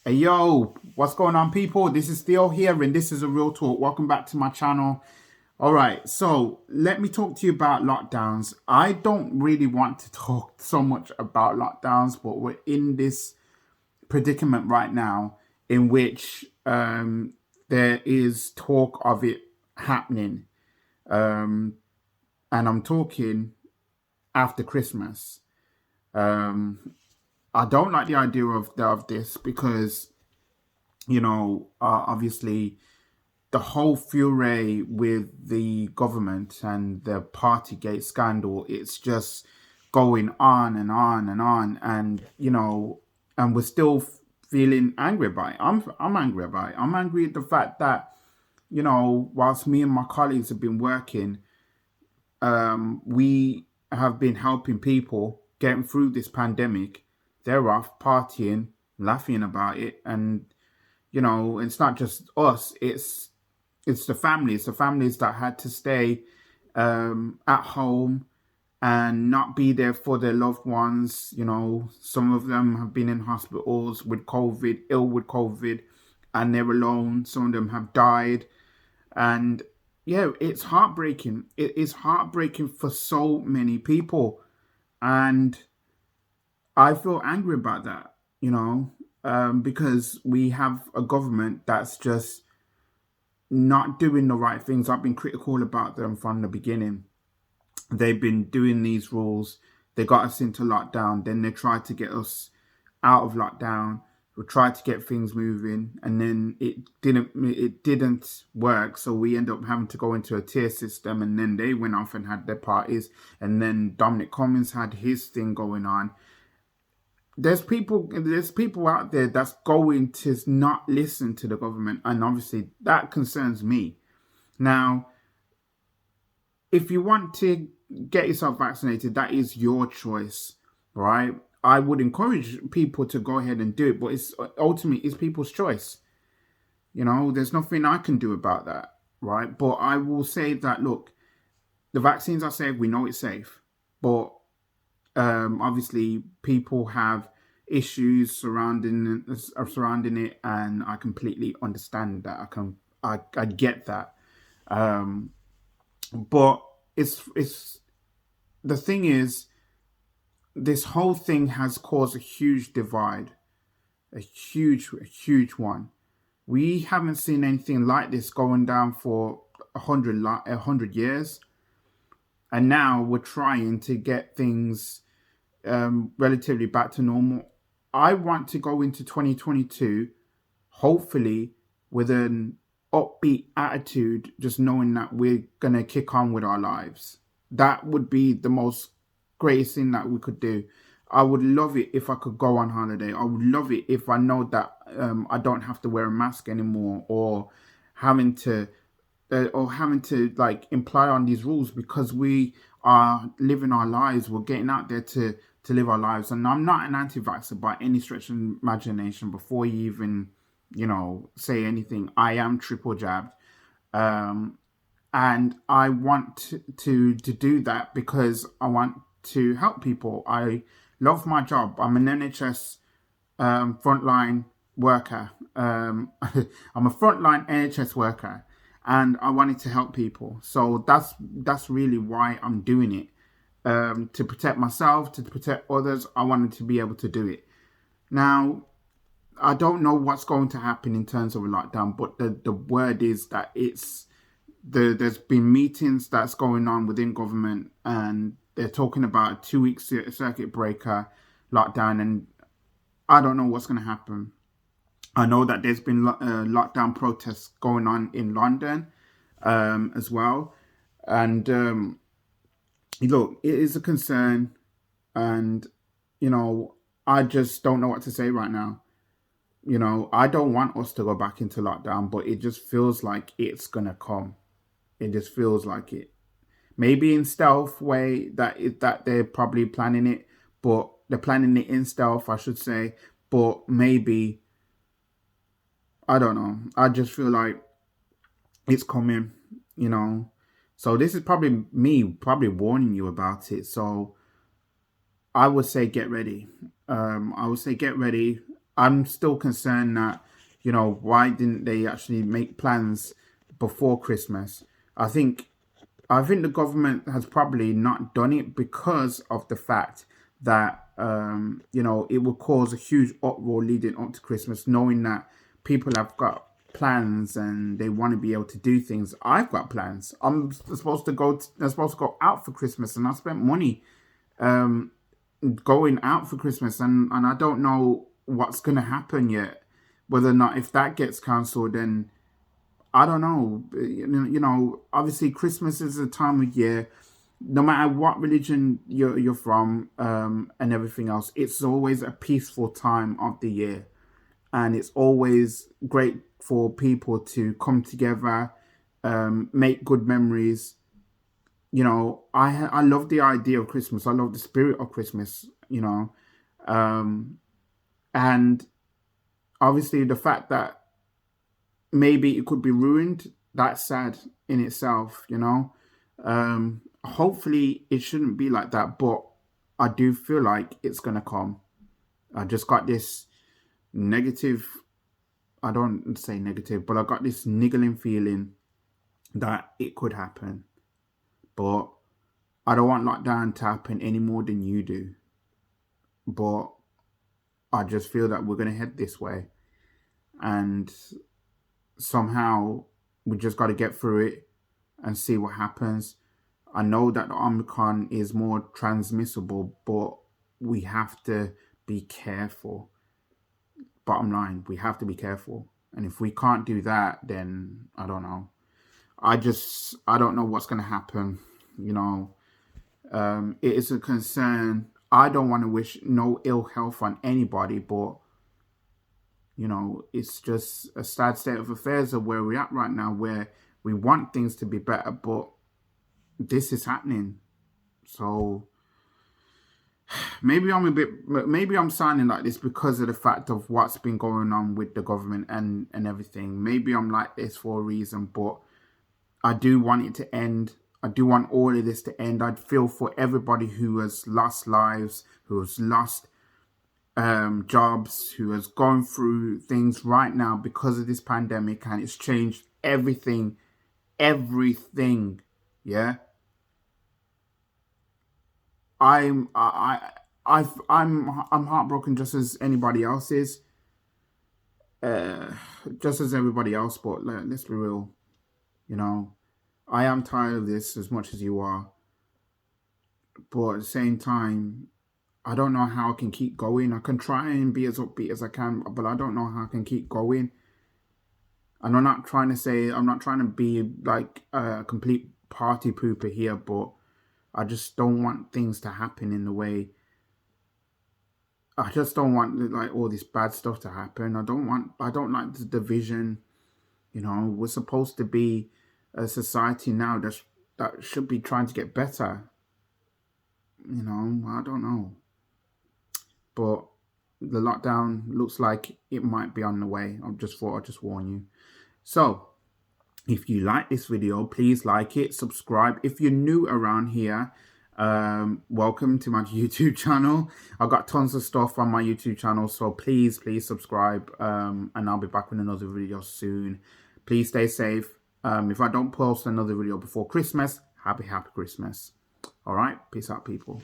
Hey yo, what's going on, people? This is Theo here, and this is a real talk. Welcome back to my channel. All right, so let me talk to you about lockdowns. I don't really want to talk so much about lockdowns, but we're in this predicament right now in which there is talk of it happening, um, and I'm talking after Christmas. Um, I don't like the idea of this because obviously the whole furor with the government and the Partygate scandal, it's just going on and on and on. And, and we're still feeling angry about it. I'm angry about it. I'm angry at the fact that, whilst me and my colleagues have been working, we have been helping people getting through this pandemic. They're off partying, laughing about it, and it's not just us, it's the families that had to stay at home and not be there for their loved ones. Some of them have been in hospitals with COVID, ill with COVID, and they're alone. Some of them have died. And yeah, it's heartbreaking. It is heartbreaking for so many people. And I feel angry about that, because we have a government that's just not doing the right things. I've been critical about them from the beginning. They've been doing these rules. They got us into lockdown. Then they tried to get us out of lockdown. We tried to get things moving, and then it didn't work. So we ended up having to go into a tier system, and then they went off and had their parties, and then Dominic Cummings had his thing going on. There's people out there that's going to not listen to the government, and obviously that concerns me. Now, if you want to get yourself vaccinated, that is your choice, right? I would encourage people to go ahead and do it, but it's ultimately it's people's choice. There's nothing I can do about that, right? But I will say that, look, the vaccines are safe. We know it's safe, but obviously people have issues surrounding it, and I completely understand that. I get that. But it's the thing is, this whole thing has caused a huge divide, a huge one. We haven't seen anything like this going down for a hundred years, and now we're trying to get things relatively back to normal. I want to go into 2022, hopefully, with an upbeat attitude, just knowing that we're going to kick on with our lives. That would be the most greatest thing that we could do. I would love it if I could go on holiday. I would love it if I know that I don't have to wear a mask anymore, having to or having to like imply on these rules, because we are living our lives. We're getting out there to live our lives. And I'm not an anti-vaxxer by any stretch of imagination. Before you even say anything, I am triple jabbed, and I want to do that because I want to help people. I love my job. I'm an NHS frontline worker. I'm a frontline NHS worker, and I wanted to help people. So that's really why I'm doing it. To protect myself, to protect others. I wanted to be able to do it. Now, I don't know what's going to happen in terms of a lockdown, but the word is that there's been meetings that's going on within government, and they're talking about a 2 week circuit breaker lockdown, and I don't know what's going to happen. I know that there's been lockdown protests going on in London as well, and look, it is a concern, and I just don't know what to say right now. I don't want us to go back into lockdown, but it just feels like it's gonna come. It just feels like it. Maybe in stealth way that they're probably planning it, but they're planning it in stealth, I should say. But maybe, I don't know. I just feel like it's coming. You know. So this is probably me warning you about it. So I would say get ready. I would say get ready. I'm still concerned that, why didn't they actually make plans before Christmas? I think the government has probably not done it because of the fact that it will cause a huge uproar leading up to Christmas, knowing that people have got plans and they want to be able to do things. I've got plans. I'm supposed to go out for Christmas, and I spent money going out for Christmas, and I don't know what's going to happen yet. Whether or not, if that gets cancelled, then I don't know. Obviously Christmas is a time of year, no matter what religion you're from, and everything else, it's always a peaceful time of the year. And it's always great for people to come together, make good memories. I love the idea of Christmas. I love the spirit of Christmas, and obviously the fact that maybe it could be ruined, that's sad in itself. Hopefully it shouldn't be like that, but I do feel like it's gonna come. I just got this negative, I don't say negative, but I got this niggling feeling that it could happen. But I don't want lockdown to happen any more than you do. But I just feel that we're going to head this way. And somehow we just got to get through it and see what happens. I know that the Omicron is more transmissible, but we have to be careful. Bottom line, we have to be careful. And if we can't do that, then I don't know. I don't know what's going to happen. It is a concern. I don't want to wish no ill health on anybody, but it's just a sad state of affairs of where we're at right now, where we want things to be better, but this is happening. So maybe I'm sounding like this because of the fact of what's been going on with the government and everything. Maybe I'm like this for a reason, but I do want it to end. I do want all of this to end. I'd feel for everybody who has lost lives, who has lost jobs, who has gone through things right now because of this pandemic, and it's changed everything. Yeah. I'm heartbroken just as anybody else is, just as everybody else. But let's be real, I am tired of this as much as you are. But at the same time, I don't know how I can keep going. I can try and be as upbeat as I can, but I don't know how I can keep going. And I'm not trying to be like a complete party pooper here, but I just don't want things to happen in the way. I just don't want like all this bad stuff to happen. I don't like the division. We're supposed to be a society now that should be trying to get better. I don't know. But the lockdown looks like it might be on the way. I just thought I'd just warn you. So, if you like this video, please like it, subscribe. If you're new around here, welcome to my YouTube channel. I've got tons of stuff on my YouTube channel, so please subscribe, and I'll be back with another video soon. Please stay safe. If I don't post another video before Christmas, happy Christmas. All right, peace out, people.